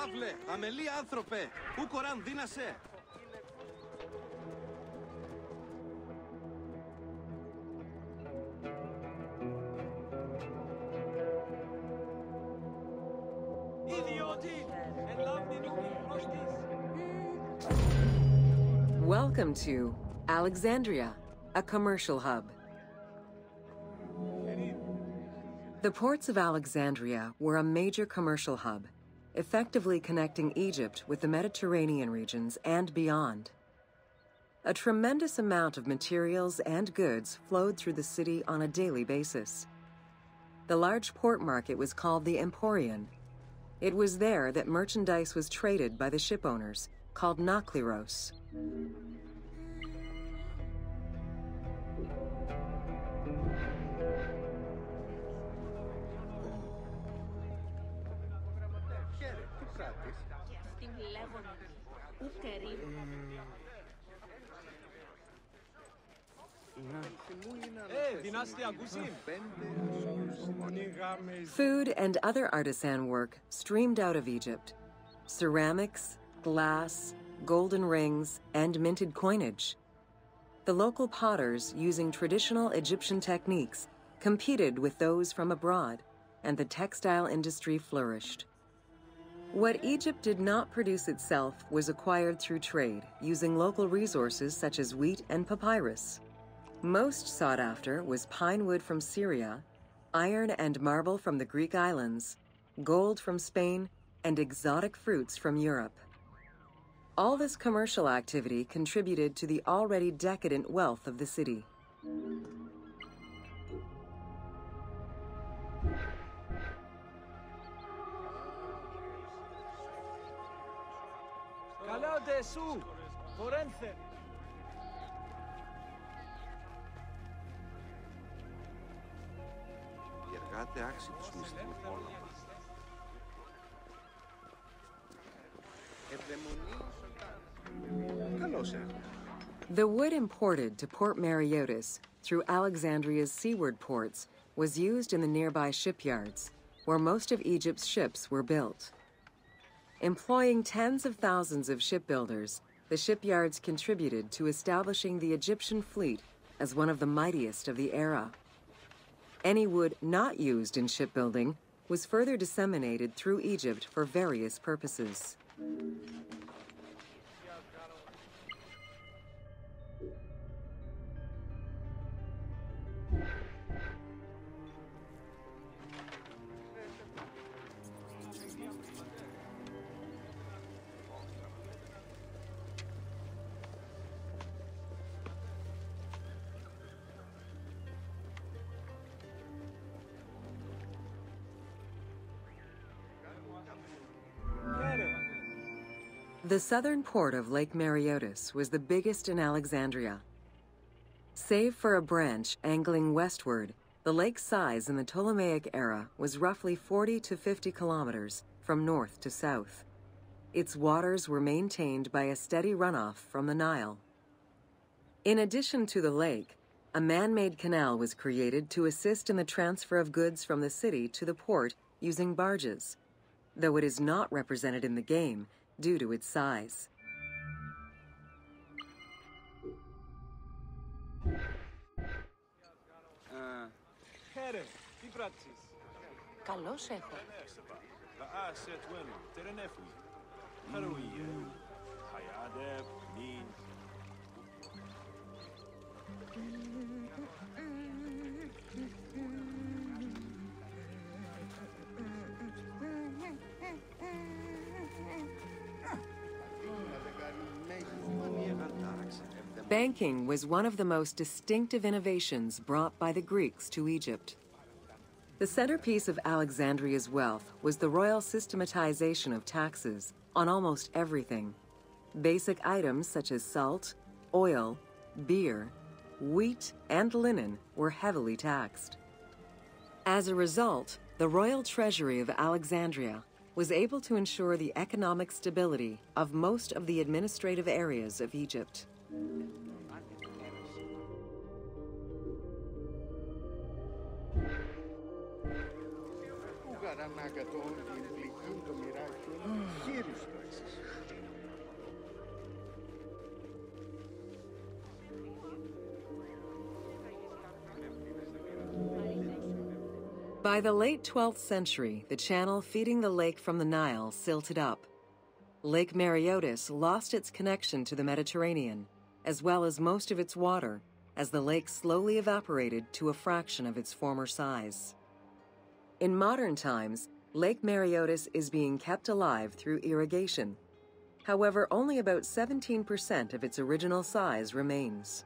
Παύλε, αμελή άνθρωπε, ου κοράν δίνασε. Welcome to Alexandria, a commercial hub. The ports of Alexandria were a major commercial hub, effectively connecting Egypt with the Mediterranean regions and beyond. A tremendous amount of materials and goods flowed through the city on a daily basis. The large port market was called the Emporion. It was there that merchandise was traded by the ship owners, called nakliros. Food and other artisan work streamed out of Egypt. Ceramics, glass, golden rings, and minted coinage. The local potters, using traditional Egyptian techniques, competed with those from abroad, and the textile industry flourished. What Egypt did not produce itself was acquired through trade, using local resources such as wheat and papyrus. Most sought after was pine wood from Syria, iron and marble from the Greek islands, gold from Spain, and exotic fruits from Europe. All this commercial activity contributed to the already decadent wealth of the city. The wood imported to Port Mareotis through Alexandria's seaward ports was used in the nearby shipyards, where most of Egypt's ships were built. Employing tens of thousands of shipbuilders, the shipyards contributed to establishing the Egyptian fleet as one of the mightiest of the era. Any wood not used in shipbuilding was further disseminated through Egypt for various purposes. The southern port of Lake Mareotis was the biggest in Alexandria. Save for a branch angling westward, the lake's size in the Ptolemaic era was roughly 40 to 50 kilometers from north to south. Its waters were maintained by a steady runoff from the Nile. In addition to the lake, a man-made canal was created to assist in the transfer of goods from the city to the port using barges, though it is not represented in the game due to its size. Καλώς έχω. Banking was one of the most distinctive innovations brought by the Greeks to Egypt. The centerpiece of Alexandria's wealth was the royal systematization of taxes on almost everything. Basic items such as salt, oil, beer, wheat, and linen were heavily taxed. As a result, the royal treasury of Alexandria was able to ensure the economic stability of most of the administrative areas of Egypt. By the late 12th century, the channel feeding the lake from the Nile silted up. Lake Mareotis lost its connection to the Mediterranean, as well as most of its water, as the lake slowly evaporated to a fraction of its former size. In modern times, Lake Mareotis is being kept alive through irrigation. However, only about 17% of its original size remains.